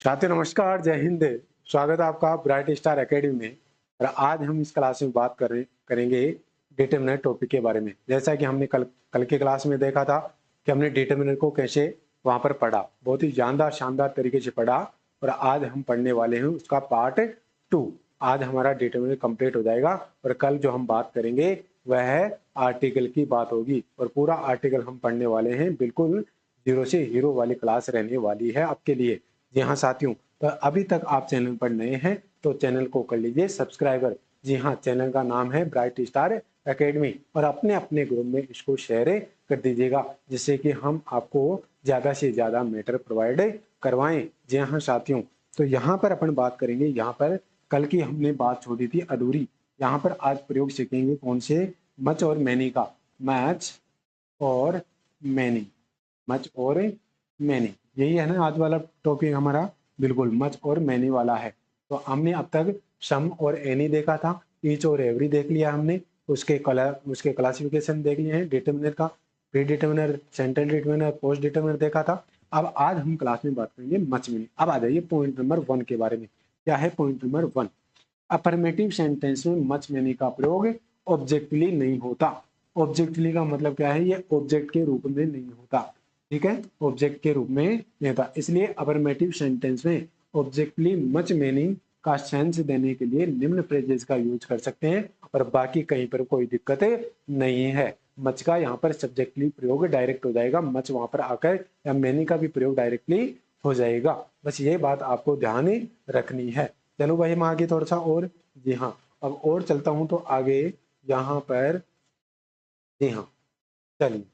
छात्रों नमस्कार, जय हिंद। स्वागत है आपका ब्राइट स्टार एकेडमी में। और आज हम इस क्लास में बात करेंगे डिटरमिनर टॉपिक के बारे में। जैसा कि हमने कल के क्लास में देखा था कि हमने डिटरमिनर को कैसे वहां पर पढ़ा, बहुत ही शानदार तरीके से पढ़ा। और आज हम पढ़ने वाले हैं उसका पार्ट 2। आज हमारा डिटरमिनर कंप्लीट हो जाएगा और कल जो हम बात करेंगे वह है आर्टिकल की बात होगी। और पूरा आर्टिकल हम पढ़ने वाले हैं, बिल्कुल जीरो से हीरो वाली क्लास रहने वाली है आपके लिए। जी हाँ साथियों, तो अभी तक आप चैनल पर नए हैं तो चैनल को कर लीजिए सब्सक्राइबर। जी हाँ, चैनल का नाम है ब्राइट स्टार एकेडमी और अपने अपने ग्रुप में इसको शेयर कर दीजिएगा, जिससे कि हम आपको ज़्यादा से ज़्यादा मैटर प्रोवाइड करवाएं। जी हाँ साथियों, तो यहाँ पर अपन बात करेंगे, यहाँ पर कल की हमने बात छोड़ी थी अधूरी। यहाँ पर आज प्रयोग सीखेंगे कौन से, मच और मैनी का। मैच और मैनी, मच और मैनी, यही है ना आज वाला टॉपिक हमारा। बिल्कुल मच और मैनी वाला है। तो हमने अब तक सम और एनी देखा था, ईच और एवरी देख लिया हमने, उसके क्लासिफिकेशन देख लिए हैं डिटरमिनर का, pre determiner, central determiner, post determiner देखा था। अब आज हम क्लास में बात करेंगे मच मैनी। अब आ जाइए पॉइंट नंबर 1 के बारे में। क्या है पॉइंट नंबर 1? अफर्मेटिव सेंटेंस में मच मैनी का प्रयोग ऑब्जेक्टिवली नहीं होता। ऑब्जेक्टिवली का मतलब क्या है? ये ऑब्जेक्ट के रूप में नहीं होता। ठीक है, ऑब्जेक्ट के रूप में नहीं होता, इसलिए अफर्मेटिव सेंटेंस में ऑब्जेक्टिवली मच मीनिंग का सेंस देने के लिए निम्न फ्रेजेस का यूज कर सकते हैं और बाकी कहीं पर कोई दिक्कत नहीं है। मच का यहाँ पर सब्जेक्टली प्रयोग डायरेक्ट हो जाएगा, मच वहां पर आकर, या मैनी का भी प्रयोग डायरेक्टली हो जाएगा। बस ये बात आपको ध्यान रखनी है। चलो भाई हम आगे थोड़ा सा और। जी हाँ, अब और चलता हूं तो आगे यहाँ पर। जी हाँ, चलिए।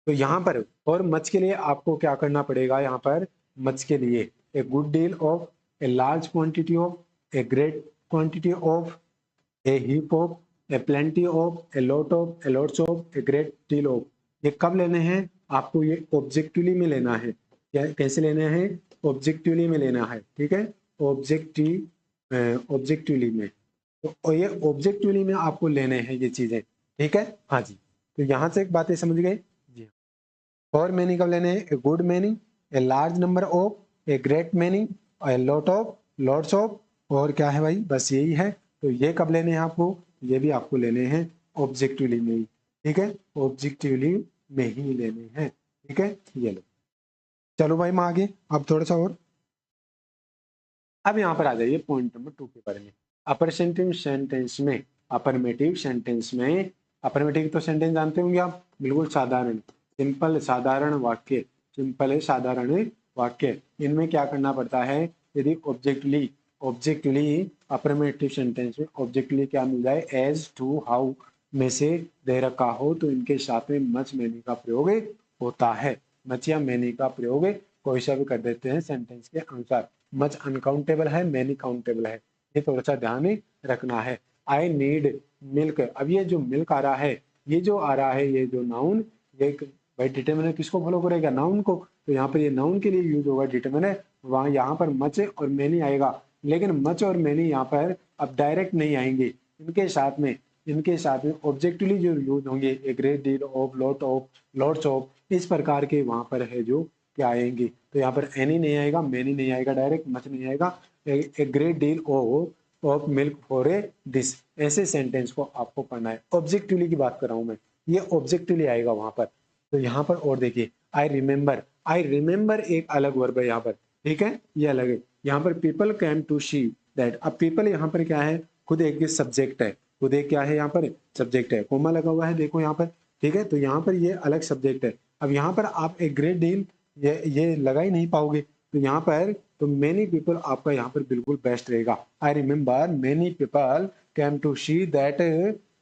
तो यहाँ पर और मच के लिए आपको क्या करना पड़ेगा? यहाँ पर मच के लिए a good deal of, a large quantity of, a great quantity of, A heap of, A plenty of, a lot of, A lots of, a great deal of. ये कब लेने हैं आपको? ये ऑब्जेक्टिवली में लेना है। कैसे लेने हैं? ऑब्जेक्टिवली में लेना है। ठीक है, ऑब्जेक्टिवली में। तो ये ऑब्जेक्टिवली में आपको लेने हैं ये चीजें। ठीक है, हाँ जी। तो यहाँ से एक बातें समझ गए जी। और मैनी कब लेने हैं? A good many, a large number of, a great many, a lot of, lots of, और क्या है भाई? बस यही है। तो ये कब लेने हैं आपको? ये भी आपको लेने हैं ऑब्जेक्टिवली में ही। ठीक है, ऑब्जेक्टिवली में ही लेने हैं। ठीक है, ये लो। चलो भाई मैं आगे अब थोड़ा सा और। अब यहाँ पर आ जाइए पॉइंट नंबर 2 के बारे में। अफर्मेटिव सेंटेंस में, अफर्मेटिव सेंटेंस में, अफर्मेटिव तो सेंटेंस जानते होंगे आप, बिल्कुल साधारण, सिंपल साधारण वाक्य, सिंपल है साधारण वाक्य। इनमें क्या करना पड़ता है? यदि ऑब्जेक्टली, ऑब्जेक्टली अफर्मेटिव सेंटेंस में ऑब्जेक्टली क्या मिल जाए? एज, टू, हाउ में से दे रखा हो तो इनके साथ में मच मैनी का प्रयोग होता है। मच या मैनी का प्रयोग कोई सा भी कर देते हैं सेंटेंस के अनुसार। मच अनकाउंटेबल है, मैनी काउंटेबल है, ये थोड़ा सा ध्यान रखना है। आई नीड मिल्क, अब ये जो मिल्क आ रहा है, ये जो आ रहा है, ये जो नाउन, ये भाई डिटरमिनर किसको फॉलो करेगा? नाउन को। तो यहाँ पर ये नाउन के लिए यूज होगा डिटरमिनर, वहां यहाँ पर मच और मैनी आएगा। लेकिन मच और मैनी यहाँ पर अब डायरेक्ट नहीं आएंगे, इनके साथ में ऑब्जेक्टिवली जो यूज होंगे, a great deal of, lot of, lots of, इस प्रकार के वहां पर है जो क्या आएंगे। तो यहाँ पर एनी नहीं आएगा, मैनी नहीं आएगा, डायरेक्ट मच नहीं आएगा। A great deal of milk for a dish, ऐसे सेंटेंस को आपको पढ़ना है। ऑब्जेक्टिवली की बात कर रहा हूं मैं, ये ऑब्जेक्टिवली आएगा वहां पर। तो यहाँ पर और देखिए, आई रिमेम्बर, आई रिमेम्बर एक अलग वर्ब है यहाँ पर। ठीक है, ये अलग है। यहाँ पर people came to see that, अब पीपल यहाँ पर क्या है? खुद एक सब्जेक्ट है, खुद एक क्या है? यहाँ पर सब्जेक्ट है, कोमा लगा हुआ है देखो यहाँ पर। ठीक है, तो यहाँ पर ये अलग सब्जेक्ट है। अब यहाँ पर आप एक ग्रेट डील ये लगा ही नहीं पाओगे, तो यहाँ पर तो मेनी पीपल आपका यहाँ पर बिल्कुल बेस्ट रहेगा। I remember many people came to see that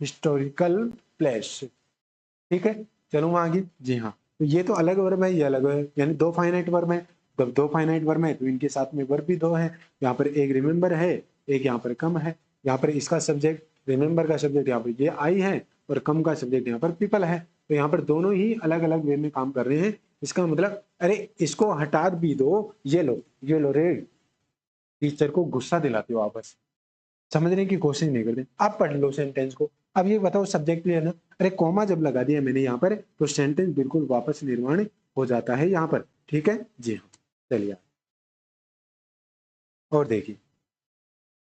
historical place. ठीक है, चलो आगे। जी हाँ, तो ये तो अलग वर्ब है, ये अलग है, यानी दो फाइनाइट वर्ब है। जब दो फाइनाइट वर्ब है तो इनके साथ में वर्ब भी दो है। यहाँ पर एक रिमेम्बर है, एक यहाँ पर कम है। यहाँ पर इसका सब्जेक्ट, रिमेम्बर का सब्जेक्ट यहाँ पर ये आई है, और कम का सब्जेक्ट यहाँ पर पीपल है। तो यहाँ पर दोनों ही अलग अलग वे में काम कर रहे हैं। इसका मतलब, अरे इसको हटा भी दो, ये लो रे। टीचर को गुस्सा दिलाते हो आप, बस समझने की कोशिश नहीं करते। आप पढ़ लो सेंटेंस को। अब ये बताओ सब्जेक्ट भी है ना, अरे कॉमा जब लगा दिया मैंने यहाँ पर तो सेंटेंस बिल्कुल वापस निर्माण हो जाता है यहाँ पर। ठीक है जी हाँ, चलिए और देखिए,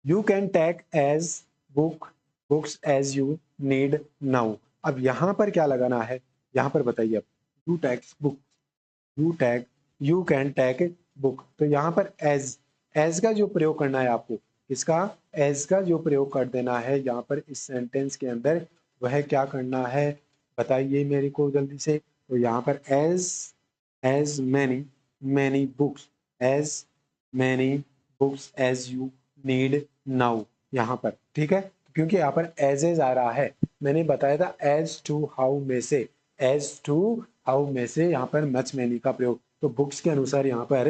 you can take as books as you need now. अब यहाँ पर क्या लगाना है, यहाँ पर बताइए अब, you takes book, you can take book, तो यहाँ पर एज का जो प्रयोग करना है आपको, इसका एज का जो प्रयोग कर देना है यहाँ पर इस सेंटेंस के अंदर, वह क्या करना है बताइए मेरे को जल्दी से। तो यहाँ पर as many books, as many books as you need now, यहाँ पर ठीक है, क्योंकि यहाँ पर एज आ रहा है, मैंने बताया था एज टू हाउ में से, एज टू हाउ में से यहाँ पर मच मैनी का प्रयोग, तो बुक्स के अनुसार यहाँ पर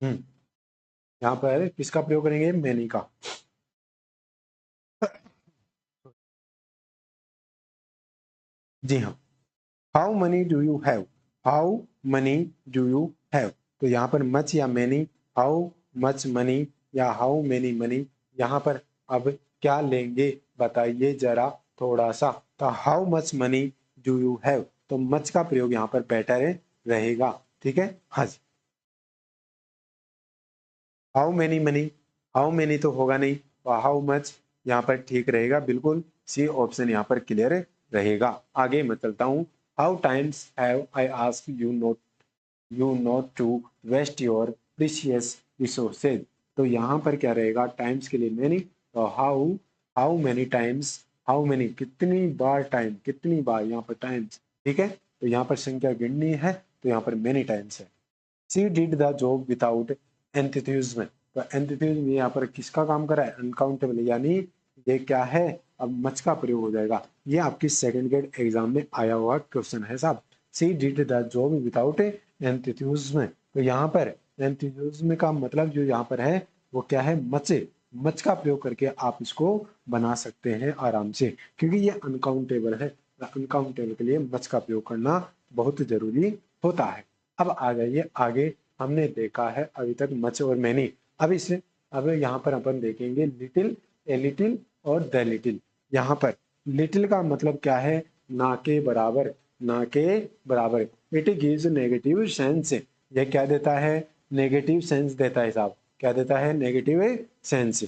यहाँ पर किसका प्रयोग करेंगे, मैनी का। जी हाँ, how many do you have, how many do you have, तो यहाँ पर मच या मैनी, हाउ मच मनी या हाउ मैनी मनी, यहाँ पर अब क्या लेंगे बताइए जरा थोड़ा सा। तो how much money do you have, तो मच का प्रयोग यहाँ पर बेटर रहेगा, ठीक है। हाँ जी, how many money, how many तो होगा नहीं, और हाउ मच यहाँ पर ठीक रहेगा, बिल्कुल सी ऑप्शन यहाँ पर क्लियर रहेगा। आगे मैं चलता हूँ, how times have I ask you not to waste your precious resources, तो यहाँ पर क्या रहेगा, टाइम्स के लिए मैनी, तो how how many times, how many कितनी बार, टाइम कितनी बार, यहाँ पर टाइम्स, ठीक है, तो यहाँ पर संख्या गिननी है, तो यहाँ पर मैनी टाइम्स है। She did the job without enthusiasm, तो एंथुसिज्म यहाँ पर किसका काम कर रहा है, अनकाउंटेबल, यानी ये क्या है, अब मच का प्रयोग हो जाएगा। ये आपकी सेकंड ग्रेड एग्जाम में आया हुआ क्वेश्चन है साहब। She did the job without enthusiasm, तो यहाँ पर एंथुसिज्म का मतलब जो यहाँ पर है वो क्या है, मच का प्रयोग करके आप इसको बना सकते हैं आराम से, क्योंकि ये अनकाउंटेबल है, अनकाउंटेबल के लिए मच का प्रयोग करना बहुत जरूरी होता है। अब आ जाइए आगे, हमने देखा है अभी तक मच और मैनी, अब इसे अब यहाँ पर अपन देखेंगे लिटिल, ए लिटिल और द लिटिल। यहाँ पर लिटिल का मतलब क्या है, ना के बराबर, ना के बराबर, इट गिव्स नेगेटिव सेंस, ये क्या देता है, नेगेटिव सेंस देता है साहब, क्या देता है, नेगेटिव सेंस,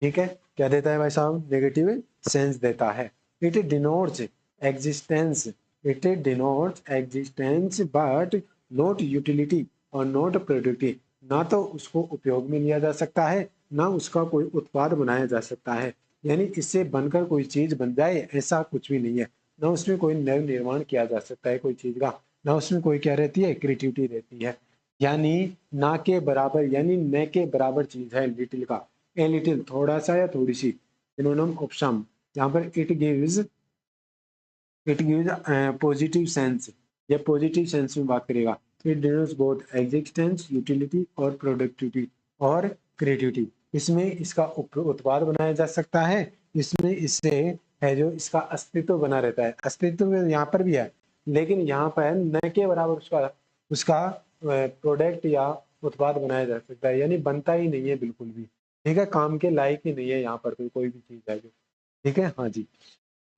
ठीक है, क्या देता है भाई साहब, नेगेटिव सेंस देता है। It denotes existence, it denotes existence but not utility और नॉट प्रोडक्टिव, ना तो उसको उपयोग में लिया जा सकता है, ना उसका कोई उत्पाद बनाया जा सकता है, यानी इससे बनकर कोई चीज बन जाए ऐसा कुछ भी नहीं है, ना उसमें कोई नव निर्माण किया जा सकता है कोई चीज का, ना उसमें कोई क्या रहती है, क्रिएटिविटी रहती है, यानी ना के बराबर, यानी न के बराबर चीज है लिटिल का, ए लिटिल थोड़ा सा या थोड़ी सी, सिनोनिम ऑप्शन, यहाँ पर इट गिव्स पॉजिटिव सेंस, ये पॉजिटिव सेंस में बात करेगा। It denotes both existence, utility और प्रोडक्टिविटी और क्रिएटिविटी, इसमें इसका उत्पाद बनाया जा सकता है, इसमें इससे है जो इसका अस्तित्व बना रहता है, अस्तित्व यहाँ पर भी है, लेकिन यहाँ पर न के बराबर उसका उसका प्रोडक्ट या उत्पाद बनाया जा सकता है, यानी बनता ही नहीं है बिल्कुल भी, ठीक है, काम के लायक ही नहीं है यहाँ पर कोई भी चीज है जो, ठीक है। हाँ जी,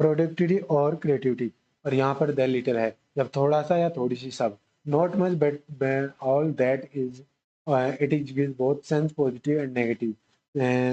प्रोडक्टिविटी और क्रिएटिविटी, और यहाँ पर द लिटिल है, जब थोड़ा सा या थोड़ी सी सब, not much but all that is, it is give both sense positive and negative,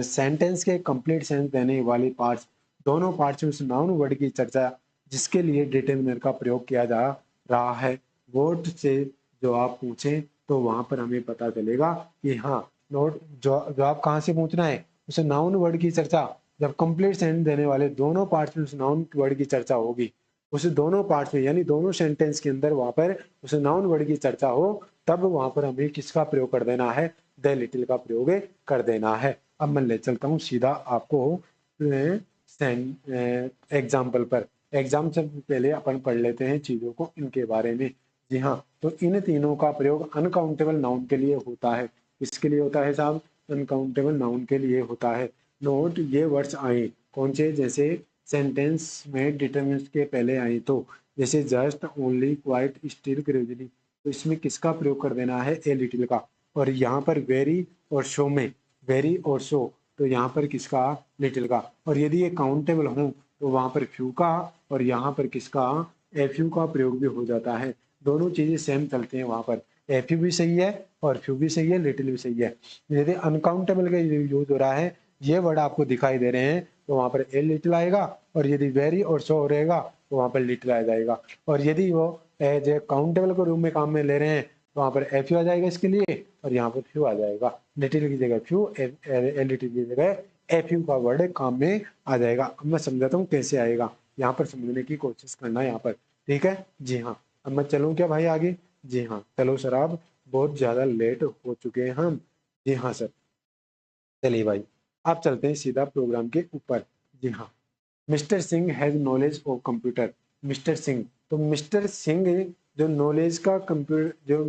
sentence के कंप्लीट सेंस देने वाली पार्ट्स, दोनों पार्ट्स में उस नाउन वर्ड की चर्चा जिसके लिए डिटरमिनर का प्रयोग किया जा रहा है, वर्ड से जो आप पूछें तो वहां पर हमें पता चलेगा कि हाँ, नोट जो आप कहाँ से पूछना है, उसे नाउन वर्ड की चर्चा, जब कंप्लीट सेंटेंस देने वाले दोनों पार्ट्स में उस नाउन वर्ड की चर्चा होगी, उस दोनों पार्ट्स में यानी दोनों सेंटेंस के अंदर वहां पर उस नाउन वर्ड की चर्चा हो, तब वहां पर हमें किसका प्रयोग कर देना है, द लिटिल का प्रयोग कर देना है। अब मैं ले चलता हूँ सीधा आपको एग्जाम्पल पर, एग्जाम से पहले अपन पढ़ लेते हैं चीजों को इनके बारे में। जी हाँ, तो इन तीनों का प्रयोग अनकाउंटेबल नाउन के लिए होता है, इसके लिए होता है साहब, अनकाउंटेबल नाउन के लिए होता है। नोट ये वर्ड्स आए कौन से, जैसे सेंटेंस में डिटरमिनेंट के पहले आए, तो जैसे just, only, quite, still, gradually, तो इसमें किसका प्रयोग कर देना है, ए लिटिल का, और यहाँ पर वेरी और शो में, वेरी और शो, तो यहाँ पर किसका, लिटिल का, और यदि ये काउंटेबल हो तो वहां पर फ्यू का, और यहाँ पर किसका, एफ यू का प्रयोग भी हो जाता है। दोनों चीजें सेम चलती हैं वहां पर, ए फ्यू भी सही है और फ्यू भी सही है, लिटिल भी सही है। यदि अनकाउंटेबल का यूज हो रहा है, ये वर्ड आपको दिखाई दे रहे हैं, तो वहां पर ए लिटिल आएगा, और यदि वेरी और सो रहेगा तो वहां पर लिटिल आ जाएगा। और यदि वो एज ए काउंटेबल को रूम में काम में ले रहे हैं तो वहां पर एफ यू आ जाएगा इसके लिए, और यहाँ पर फ्यू आ जाएगा। लिटिल की जगह फ्यू, ए लिटिल की जगह एफ यू का वर्ड काम में आ जाएगा। अब मैं समझाता हूँ कैसे आएगा, यहाँ पर समझने की कोशिश करना यहाँ पर, ठीक है जी हाँ। अब मैं चलूँ क्या भाई आगे? जी हाँ चलो सर, आप बहुत ज्यादा लेट हो चुके हैं हम। जी हाँ सर, चलिए भाई आप चलते हैं सीधा प्रोग्राम के ऊपर। जी हाँ, mister Singh has knowledge of computer. Mister Singh, तो मिस्टर सिंह जो नॉलेज का कंप्यूटर जो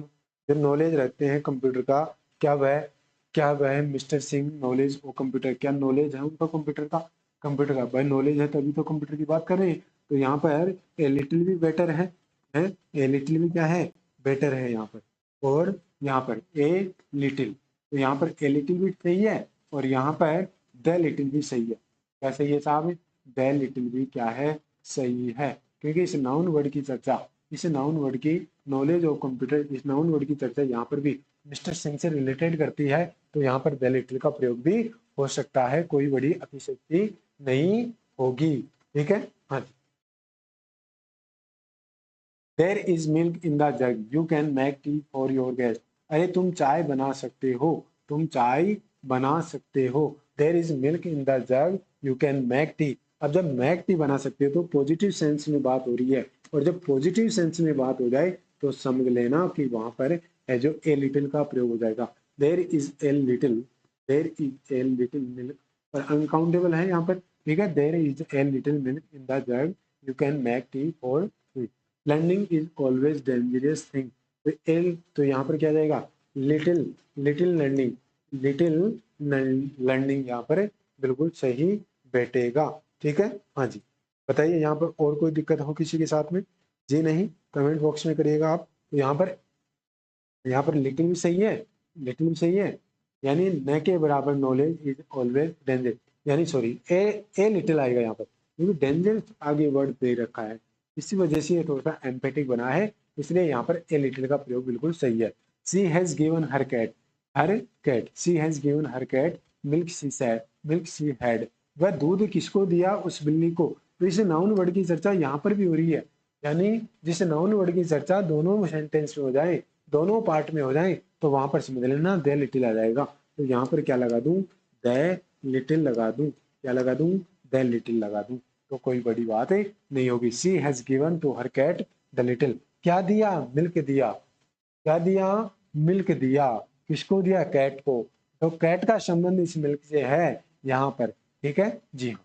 जो नॉलेज रखते हैं कंप्यूटर का, क्या वह mister Singh knowledge of computer, क्या नॉलेज है उनका कंप्यूटर का? कंप्यूटर का भाई नॉलेज है तभी तो कंप्यूटर की बात कर रहे हैं। तो यहाँ पर ए लिटिल भी बेटर है ए लिटिल भी क्या है, बेटर है यहाँ पर। और यहाँ पर ए लिटिल, तो यहाँ पर ए लिटिल भी सही है, और यहाँ पर द लिटिल भी सही है। क्या सही है साहब? द लिटिल भी क्या है, सही है। क्योंकि इस नाउन वर्ड की चर्चा, इस नाउन वर्ड की नॉलेज ऑफ कंप्यूटर, इस नाउन वर्ड की चर्चा यहाँ पर भी मिस्टर सिंह से रिलेटेड करती है, तो यहाँ पर द लिटिल का प्रयोग भी हो सकता है, कोई बड़ी अतिशयोक्ति नहीं होगी। ठीक है हाँ जी। There is milk in the jug, you can make tea for your guest. अरे तुम चाय बना सकते हो, तुम चाय बना सकते हो। There is milk in the jug, you can make tea. अब जब मैक टी बना सकते हो तो पॉजिटिव सेंस में बात हो रही है, और जब पॉजिटिव सेंस में बात हो जाए तो समझ लेना कि वहां पर है जो ए लिटिल का प्रयोग हो जाएगा। There is a little, there is a little milk, और अनकाउंटेबल है यहाँ पर, ठीक है। There is a little milk in the jug, you can make tea for, learning is always dangerous thing. तो एल, तो यहाँ पर क्या आ जाएगा, little, little learning, little learning यहाँ पर बिल्कुल सही बैठेगा। ठीक है हाँ जी। बताइए यहाँ पर और कोई दिक्कत हो किसी के साथ में? जी नहीं, कमेंट बॉक्स में करिएगा आप। तो यहाँ पर लिटिल भी सही है, लिटिल भी सही है, यानी न के बराबर नॉलेज इज ऑलवेज डेंजर, यानी सॉरी ए लिटिल आएगा यहाँ पर, क्योंकि डेंजर आगे वर्ड दे रखा है, इसी वजह से ये थोड़ा सा एम्पेटिक बना है, इसलिए यहाँ पर ए लिटिल का प्रयोग बिल्कुल सही है। She has given her cat, she has given her cat milk she said, milk she had. वह दूध किसको दिया, उस बिल्ली को। तो इस नाउन वर्ड की चर्चा यहाँ पर भी हो रही है, यानी जिस नाउन वर्ड की चर्चा दोनों सेंटेंस में हो जाए, दोनों पार्ट में हो जाए, तो वहां पर समझ लेना द लिटिल आ जाएगा। तो यहाँ पर क्या लगा दूं, द लिटिल लगा दूं, क्या लगा दूं, द लिटिल लगा दूं, तो कोई बड़ी बात है नहीं होगी। She has given to her cat the little, क्या दिया, मिल्क दिया, क्या दिया, मिल्क दिया, किसको दिया, कैट को। तो कैट का संबंध इस मिल्क से है यहाँ पर, ठीक है जी हाँ।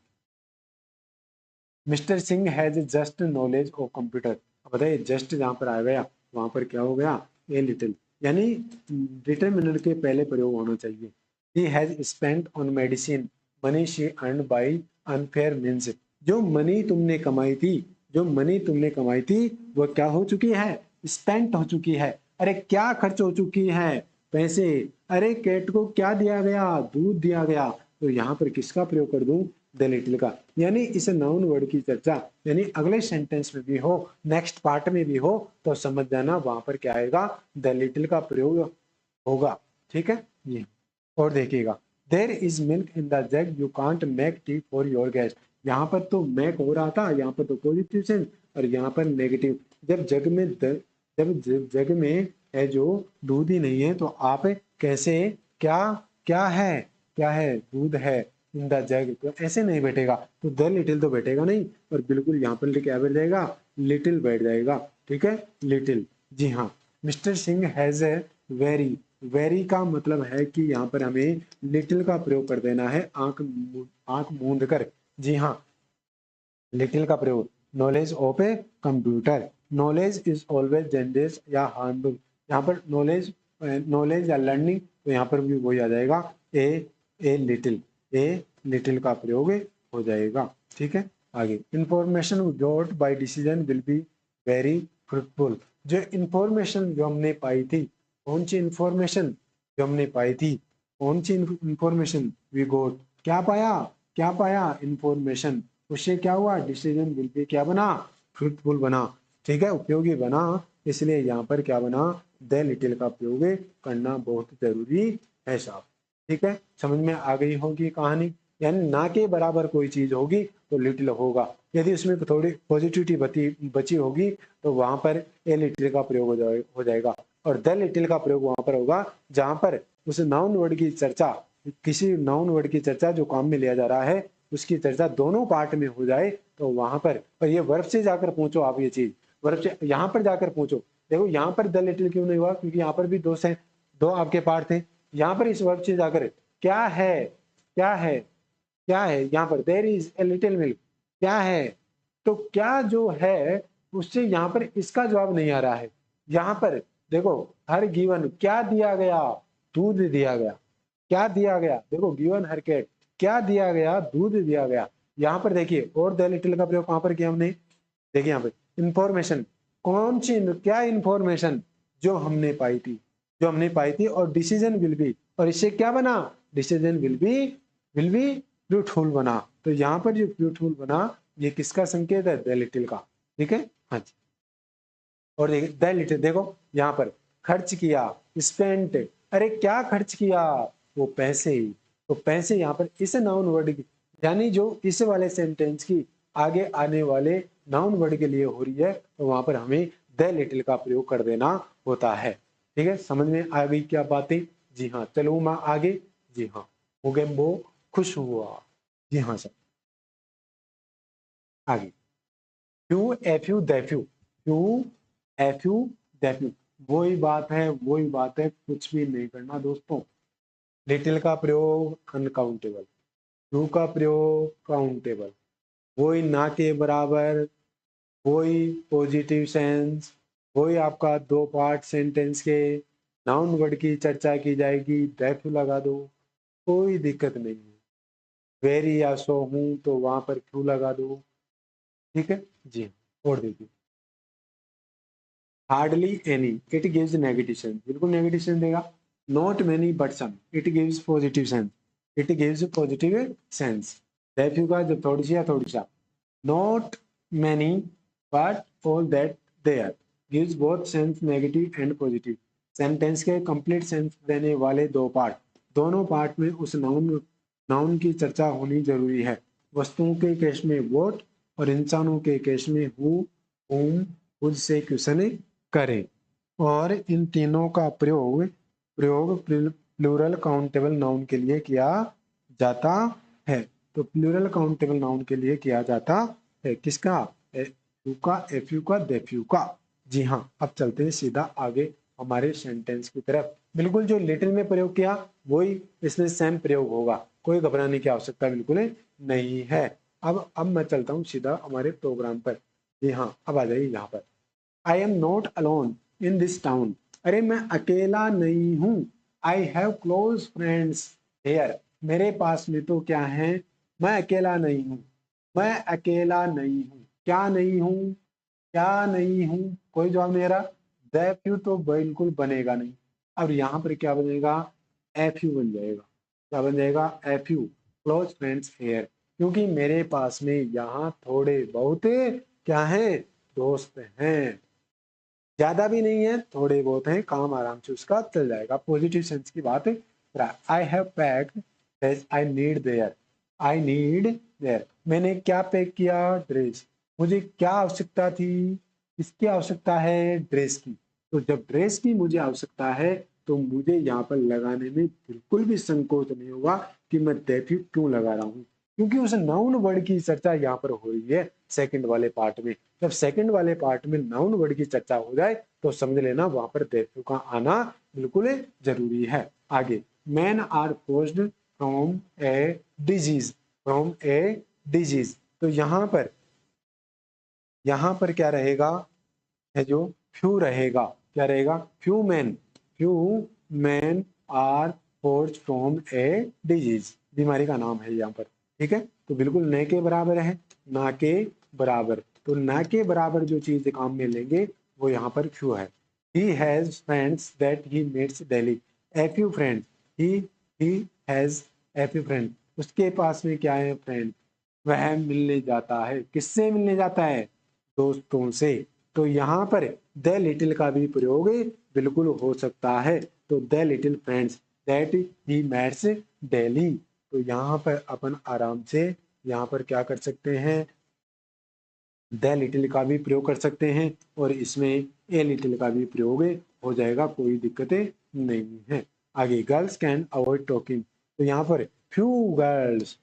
Mister Singh has just knowledge of computer. बताइए जस्ट जहाँ पर आ गया वहां पर क्या हो गया, ए लिटिल, यानी डिटरमिनर के पहले प्रयोग होना चाहिए। He has spent on medicine money she earn by unfair means. जो मनी तुमने कमाई थी, जो मनी तुमने कमाई थी वो क्या हो चुकी है, स्पेंट हो चुकी है। अरे क्या खर्च हो चुकी है, पैसे। अरे कैट को क्या दिया गया, दूध दिया गया। तो यहाँ पर किसका प्रयोग कर दूं, द लिटिल का। यानी इस नाउन वर्ड की चर्चा यानी अगले सेंटेंस में भी हो, नेक्स्ट पार्ट में भी हो, तो समझ जाना वहां पर क्या आएगा, द लिटिल का प्रयोग होगा। ठीक है ये, और देखिएगा, there is milk in the jug, you can't make tea for your guest. यहाँ पर तो मेक हो रहा था, यहाँ पर तो पॉजिटिव सेंस, और यहाँ पर नेगेटिव। जब जग में है जो दूध ही नहीं है, तो आप कैसे, क्या, क्या है दूध है इन द जग, तो ऐसे नहीं बैठेगा, तो द लिटिल तो बैठेगा नहीं, और बिल्कुल यहाँ पर क्या बैठ जाएगा, लिटिल बैठ जाएगा। ठीक है लिटिल जी हाँ। Mister Singh has a very, very का मतलब है कि यहाँ पर हमें लिटिल का प्रयोग कर देना है, आंख मूंद कर। जी हाँ, लिटिल का प्रयोग, knowledge of a computer, knowledge is always dangerous या हार्मफुल। यहाँ पर नॉलेज, नॉलेज या लर्निंग, तो यहाँ पर भी वही आ जाएगा, ए लिटिल, ए लिटिल का प्रयोग हो जाएगा। ठीक है आगे, information got by decision will be very fruitful. जो इंफॉर्मेशन जो हमने पाई थी, कौन सी इंफॉर्मेशन जो हमने पाई थी, कौन सी इंफॉर्मेशन वी गॉट, क्या पाया, क्या पाया इंफॉर्मेशन, उससे क्या हुआ, डिसीजन विल बी क्या बना, फ्रूटफुल बना। ठीक है, उपयोगी बना, इसलिए यहाँ पर क्या बना, द लिटिल का प्रयोग करना बहुत जरूरी है साहब। ठीक है, समझ में आ गई होगी कहानी। यानी ना के बराबर कोई चीज होगी तो लिटिल होगा, यदि उसमें थोड़ी पॉजिटिविटी बची होगी तो वहां पर ए लिटिल का प्रयोग हो जाएगा, और द लिटिल का प्रयोग वहां पर होगा जहां पर उस नाउन वर्ड की चर्चा, किसी नाउन वर्ड की चर्चा जो काम में लिया जा रहा है उसकी चर्चा दोनों पार्ट में हो जाए तो वहां पर, और ये वर्ब से जाकर पहुंचो आप, ये चीज वर्ब से यहाँ पर जाकर पहुंचो। देखो यहाँ पर द लिटिल क्यों नहीं हुआ, क्योंकि यहाँ पर भी दो आपके पार्ट थे। यहाँ पर इस वर्ब से जाकर क्या है, क्या है, क्या है, यहाँ पर there is a little milk, क्या है, तो क्या जो है उससे यहाँ पर इसका जवाब नहीं आ रहा है। यहाँ पर देखो हर गिवन क्या दिया गया, दूध दिया गया, क्या दिया गया, देखो गिवन हर कैट, क्या दिया गया, दूध दिया गया। यहाँ पर देखिए और द लिटिल का प्रयोग कहां पर किया हमने, देखिए यहाँ पे इंफॉर्मेशन, कौन सी, क्या इंफॉर्मेशन, जो हमने पाई थी, जो हमने पाई थी, और डिसीजन विल बी, और इससे क्या बना, डिसीजन विल बी फ्रूटफुल बना। तो यहाँ पर जो फ्रूटफुल बना ये किसका संकेत है, द लिटिल का। ठीक है, हाँ जी। और देखिए द लिटिल, देखो यहाँ पर खर्च किया, स्पेंट, अरे क्या खर्च किया, वो पैसे ही, तो पैसे यहाँ पर इस नाउन वर्ड की, यानी जो इस वाले सेंटेंस की आगे आने वाले नाउन वर्ड के लिए हो रही है, तो वहां पर हमें द लिटिल का प्रयोग कर देना होता है। ठीक है, समझ में आ गई क्या बातें, जी हाँ। चलो मैं आगे, जी हाँ, हो गए वो खुश हुआ, जी हाँ सर। आगे फ्यू एफ्यू दैफ्यू, फ्यू एफ्यू दैफ्यू, वही बात है, वही बात है, कुछ भी नहीं करना दोस्तों। लिटिल का प्रयोग अनकाउंटेबल, फ्यू का प्रयोग काउंटेबल, वही ना के बराबर, वही पॉजिटिव सेंस, वही आपका दो पार्ट सेंटेंस के नाउन वर्ड की चर्चा की जाएगी, दैफ्यू लगा दो, कोई दिक्कत नहीं है। वेरी या सो हूं तो वहां पर फ्यू लगा दो। ठीक है जी, और देखिए hardly any, it gives negative sense, बिल्कुल नेगेटिव सेंस देगा। Not many but some, it gives positive sense, it gives positive sense. That का जब थोड़ी सी या थोड़ी सा, not many but all that there, gives both sense negative and positive. Sentence के कंप्लीट सेंस देने वाले दो पार्ट, दोनों पार्ट में उस नाउन की चर्चा होनी जरूरी है। वस्तुओं के केस में वोट, और इंसानों के केस में हु, whom, खुद से क्वेश्चन करें। और इन तीनों का प्रयोग प्रयोग प्लूरल काउंटेबल नाउन के लिए किया जाता है। तो प्लूरल काउंटेबल नाउन के लिए किया जाता है किसका, यू का, एफ यू का, देफ यू का। जी हाँ, अब चलते हैं सीधा आगे हमारे सेंटेंस की तरफ। बिल्कुल जो लिटिल में प्रयोग किया वही इसमें सेम प्रयोग होगा, कोई घबराने की आवश्यकता बिल्कुल नहीं है। अब मैं चलता हूँ सीधा हमारे प्रोग्राम पर। जी हाँ, अब आ जाइए यहाँ पर। I am not alone in this town, अरे मैं अकेला नहीं हूं। I have close friends here, मेरे पास में तो क्या है, मैं अकेला नहीं हूं, मैं अकेला नहीं हूं, क्या नहीं हूं, क्या नहीं हूं, कोई जवाब नहीं आ रहा। दैट यू तो बिल्कुल बनेगा नहीं। अब यहां पर क्या बनेगा, एफ यू बन जाएगा। क्या बन जाएगा, a few, close friends here, क्योंकि मेरे पास में यहाँ थोड़े बहुत क्या है, दोस्त हैं, ज्यादा भी नहीं है, थोड़े बहुत हैं, काम आराम से उसका चल जाएगा। पॉजिटिव सेंस की बात है। I have packed, I need there, I need there, मैंने क्या पैक किया, ड्रेस, मुझे क्या आवश्यकता थी, किसकी आवश्यकता है, ड्रेस की। तो जब ड्रेस की मुझे आवश्यकता है तो मुझे यहाँ पर लगाने में बिल्कुल भी संकोच नहीं होगा कि मैं दैट क्यों लगा रहा हूँ, क्योंकि उस नाउन वर्ड की चर्चा यहाँ पर हो रही है सेकंड वाले पार्ट में। जब सेकंड वाले पार्ट में नाउन वर्ड की चर्चा हो जाए तो समझ लेना वहां पर दैट का आना बिल्कुल जरूरी है। आगे, man are forced from a disease, from a disease, तो यहाँ पर क्या रहेगा, है जो फ्यू रहेगा, क्या रहेगा, few man are forced from a disease, बीमारी का नाम है यहाँ पर। ठीक है, तो बिल्कुल न के बराबर है, ना के बराबर, तो ना के बराबर जो चीज काम में लेंगे वो यहाँ पर फ्यू है। He has friends that he meets daily, a few friends, he has a few friend, उसके पास में क्या है, फ्रेंड, वह मिलने जाता है, किससे मिलने जाता है, दोस्तों से। तो यहाँ पर द लिटिल का भी प्रयोग बिल्कुल हो सकता है। तो the little friends that he meets daily, तो यहाँ पर अपन आराम से यहाँ पर क्या कर सकते हैं, द लिटिल का भी प्रयोग कर सकते हैं और इसमें ए लिटिल का भी प्रयोग हो जाएगा, कोई दिक्कतें नहीं है। आगे गर्ल्स कैन अवॉइड टॉकिंग, तो यहाँ पर फ्यू गर्ल्स,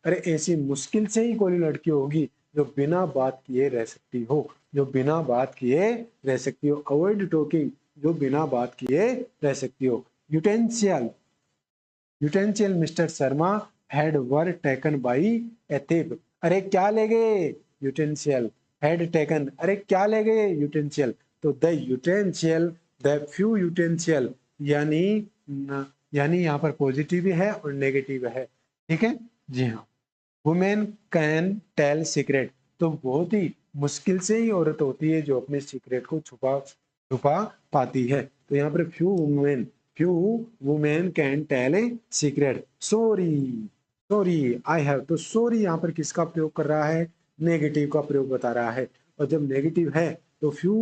अरे ऐसी मुश्किल से ही कोई लड़की होगी जो बिना बात किए रह सकती हो, जो बिना बात किए रह सकती हो। अवॉइड टॉकिंग, जो बिना बात किए रह सकती हो। यूटेंशियल mister Sharma had were taken by a thief, अरे क्या ले गए, यूटेंशियल हैड टेकन, अरे क्या ले गए यूटेंशियल, तो द यूटेंशियल, द फ्यू यूटेंशियल, यानी यानी यहाँ पर पॉजिटिव भी है और नेगेटिव है, ठीक है जी हाँ। वुमेन कैन टेल सीक्रेट, तो बहुत ही मुश्किल से ही औरत होती है जो अपने सीक्रेट को छुपा छुपा पाती है। तो यहाँ पर few women can tell a secret. Sorry I have, तो सॉरी यहाँ पर किसका प्रयोग कर रहा है, नेगेटिव का प्रयोग बता रहा है। और जब नेगेटिव है तो few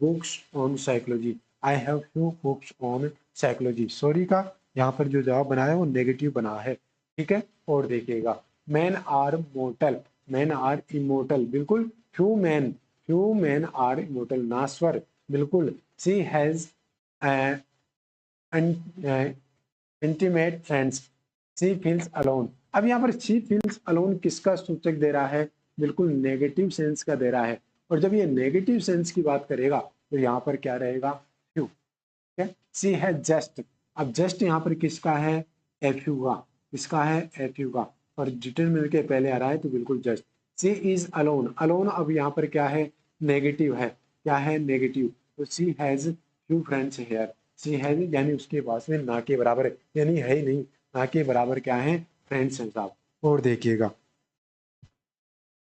books on psychology, I have few books on psychology. Sorry का यहाँ पर जो जवाब बना है वो नेगेटिव बना है, ठीक है। और देखिएगा man are mortal, man are immortal, बिल्कुल फ्यू मैन आर इमोर्टल, नास्वर, बिल्कुल she has intimate friends, she feels alone. अब यहाँ पर शी फील्स अलोन किसका सूचक दे रहा है, बिल्कुल नेगेटिव सेंस का दे रहा है। और जब ये नेगेटिव सेंस की बात करेगा तो यहाँ पर क्या रहेगा, फ्यू, ठीक है। शी हैज जस्ट, अब जस्ट यहाँ पर किसका है, एफ यू का, किसका है, एफ यू का, और डिटरमिनर के पहले आ रहा है तो बिल्कुल just. She is alone, alone अब यहाँ पर क्या है, नेगेटिव है, क्या है, नेगेटिव, तो she has few friends here, she has यानी उसके पास में ना के बराबर है, यानी है ही नहीं, ना के बराबर क्या है, फ्रेंड्स हैं साहब। और देखिएगा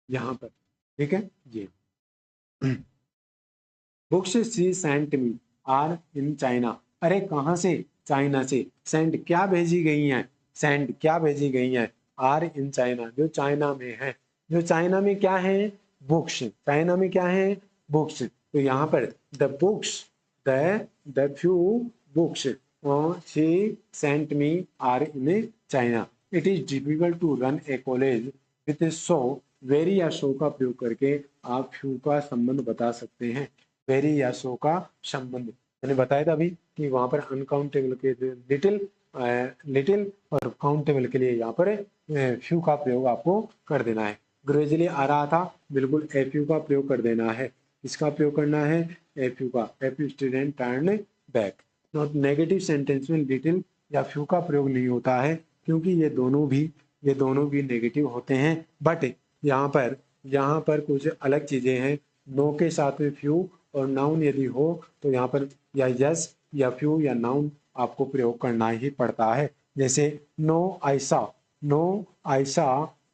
यहाँ पर, ठीक है जी। Books she sent me are in China, अरे कहाँ से, चाइना से, सेंड क्या भेजी गई हैं, सेंड क्या भेजी गई हैं, आर इन चाइना जो चाइना में है, जो चाइना में क्या है, बुक्स, चाइना में क्या है, बुक्स। तो यहाँ पर the books, the few books she sent me are in China. It is difficult to run a college with so, very या सो का प्रयोग करके आप फ्यू का संबंध बता सकते हैं। वेरी या सो का संबंध मैंने बताया था अभी कि वहां पर अनकाउंटेबल के लिटिल और काउंटेबल के लिए यहाँ पर फ्यू का प्रयोग आपको कर देना है। ग्रेजुअली आ रहा था, बिल्कुल एफ यू का प्रयोग कर देना है। इसका प्रयोग करना है एफ यू का, F you student turn back. Not negative sentence में लिटिल या फ्यू का प्रयोग नहीं होता है क्योंकि ये दोनों भी नेगेटिव होते हैं। बट यहाँ पर कुछ अलग चीजें हैं। नो के साथ में फ्यू और नाउन यदि हो तो यहाँ पर या यस या फ्यू या नाउन आपको प्रयोग करना ही पड़ता है। जैसे नो आई सा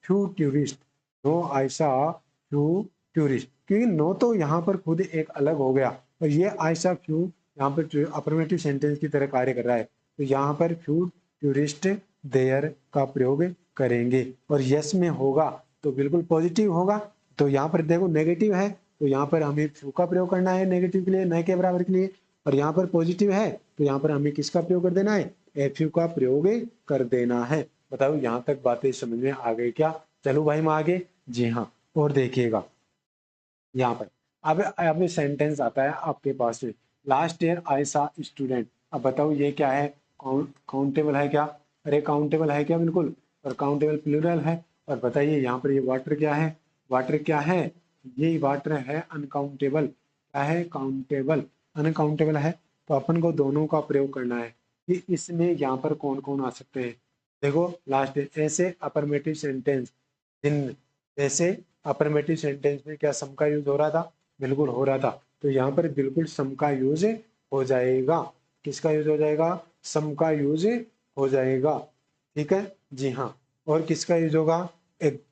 फ्यू टूरिस्ट, नो आई सा फ्यू टूरिस्ट, क्योंकि नो तो यहाँ पर खुद एक अलग हो गया और ये आई सा फ्यू यहाँ पर अफर्मेटिव सेंटेंस की तरह कार्य कर रहा है। तो यहाँ पर फ्यू टूरिस्ट देयर का प्रयोग करेंगे और यस में होगा तो बिल्कुल पॉजिटिव होगा। तो यहाँ पर देखो नेगेटिव है तो यहाँ पर हमें फ्यू का प्रयोग करना है नेगेटिव के लिए, न के बराबर के लिए। और यहाँ पर पॉजिटिव है तो यहाँ पर हमें किसका प्रयोग कर देना है, एफ यू का प्रयोग कर देना है। बताओ यहाँ तक बातें समझ में आ गई क्या? चलो भाई हम आगे, जी हाँ। और देखिएगा यहाँ पर अब सेंटेंस आता है आपके पास में, लास्ट ईयर आई सा स्टूडेंट। अब बताओ ये क्या है, काउंटेबल है क्या? अरे काउंटेबल है क्या, बिल्कुल, और काउंटेबल प्लूरल है। और बताइए यहाँ पर ये वाटर क्या है, वाटर क्या है, ये वाटर है अनकाउंटेबल। क्या है, काउंटेबल, अनकाउंटेबल है। तो अपन को दोनों का प्रयोग करना है कि इसमें यहाँ पर कौन कौन आ सकते हैं। देखो लास्ट ऐसे अफर्मेटिव सेंटेंस, जिन ऐसे अफर्मेटिव सेंटेंस में क्या सम का यूज हो रहा था, बिल्कुल हो रहा था। तो यहाँ पर बिल्कुल सम का यूज हो जाएगा। किसका यूज हो जाएगा, सम का यूज हो जाएगा, ठीक है जी हाँ। और किसका यूज होगा, एक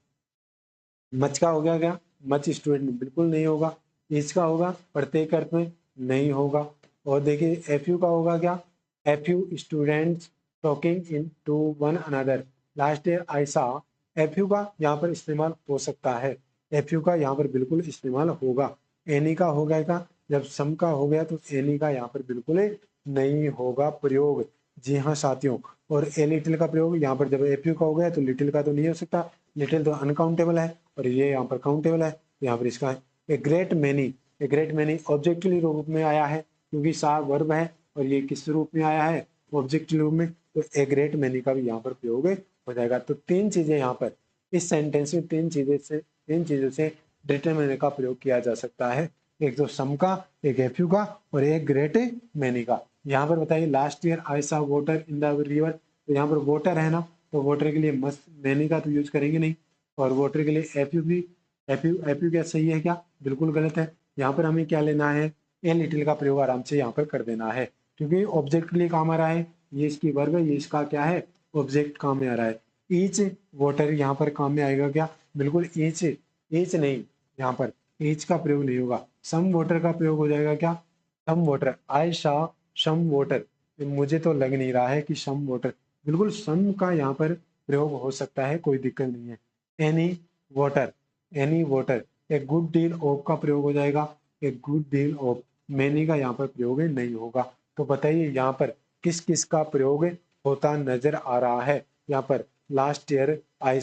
मच का हो गया क्या, मच स्टूडेंट में बिल्कुल नहीं होगा। इसका होगा प्रत्येक अर्थ में, नहीं होगा। और देखिए एफ यू का होगा क्या, F U students talking into one another last year I saw. F you का यहाँ पर इस्तेमाल हो सकता है, एफ यू का यहाँ पर बिल्कुल इस्तेमाल होगा। एनी का हो गया का, जब सम का हो गया तो एनी का यहाँ पर बिल्कुल नहीं होगा प्रयोग। जी हाँ साथियों, और ए लिटिल का प्रयोग यहाँ पर जब एफ यू का हो गया तो लिटिल का तो नहीं हो सकता, लिटिल तो अनकाउंटेबल है और ये यहाँ पर काउंटेबल है, यहाँ पर इसका a great many, a great many objective रूप में आया है क्योंकि सा वर्ब है और ये किस रूप में आया है, ऑब्जेक्टिव रूप में, तो ए ग्रेट मैनी का भी यहाँ पर प्रयोग हो जाएगा। तो तीन चीजें यहाँ पर इस सेंटेंस में तीन चीजों से डिटरमिनर का प्रयोग किया जा सकता है, एक तो सम का, एक एफ यू का और एक ग्रेट मैनी का। यहाँ पर बताइए लास्ट ईयर आई सा वाटर इन द रिवर, तो यहाँ पर वाटर है ना, तो वाटर के लिए मस्ट मैनी का तो यूज करेंगे नहीं, और वाटर के लिए एफ यू भी, एफ यू क्या सही है क्या, बिल्कुल गलत है। यहाँ पर हमें क्या लेना है, ए लिटिल का प्रयोग आराम से यहाँ पर कर देना है क्योंकि ऑब्जेक्ट के लिए काम आ रहा है, ये इसकी वर्ग है, ये इसका क्या है ऑब्जेक्ट काम में आ रहा है। ईच वाटर यहाँ पर काम में आएगा क्या, बिल्कुल ईच, ईच नहीं, यहाँ पर ईच का प्रयोग नहीं होगा, सम वाटर का प्रयोग हो जाएगा क्या, सम वाटर, आई शा सम वाटर, मुझे तो लग नहीं रहा है कि सम वाटर, बिल्कुल सम का यहाँ पर प्रयोग हो सकता है, कोई दिक्कत नहीं है। एनी वाटर, एनी वाटर, एक गुड डील ऑफ का प्रयोग हो जाएगा, एक गुड डील ऑफ, मैनी का यहाँ पर प्रयोग नहीं होगा। तो बताइए यहाँ पर किस किस का प्रयोग होता नजर आ रहा है, यहाँ पर लास्ट ईयर आई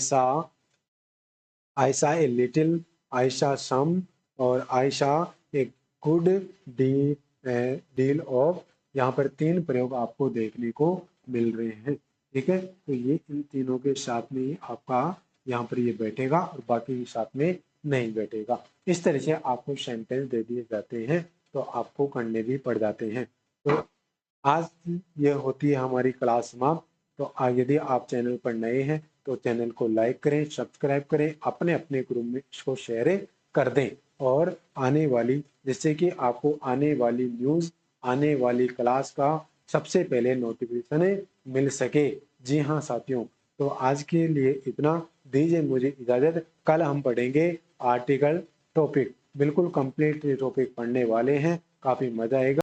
सा ए लिटिल, आई सा सम और आई सा ए गुड डील ऑफ, यहाँ पर तीन प्रयोग आपको देखने को मिल रहे हैं। ठीक है, तो ये इन तीनों के साथ में ही आपका यहाँ पर ये बैठेगा और बाकी के साथ में नहीं बैठेगा। इस तरह से आपको सेंटेंस दे दिए जाते हैं तो आपको करने भी पड़ जाते हैं। तो आज ये होती है हमारी क्लास समाप्त। तो यदि आप चैनल पर नए हैं तो चैनल को लाइक करें, सब्सक्राइब करें, अपने अपने ग्रुप में इसको शेयर कर दें और आने वाली, जिससे कि आपको आने वाली न्यूज़, आने वाली क्लास का सबसे पहले नोटिफिकेशन मिल सके। जी हाँ साथियों, तो आज के लिए इतना, दीजिए मुझे इजाज़त। कल हम पढ़ेंगे आर्टिकल टॉपिक, बिल्कुल कंप्लीट टॉपिक पढ़ने वाले हैं, काफ़ी मजा आएगा।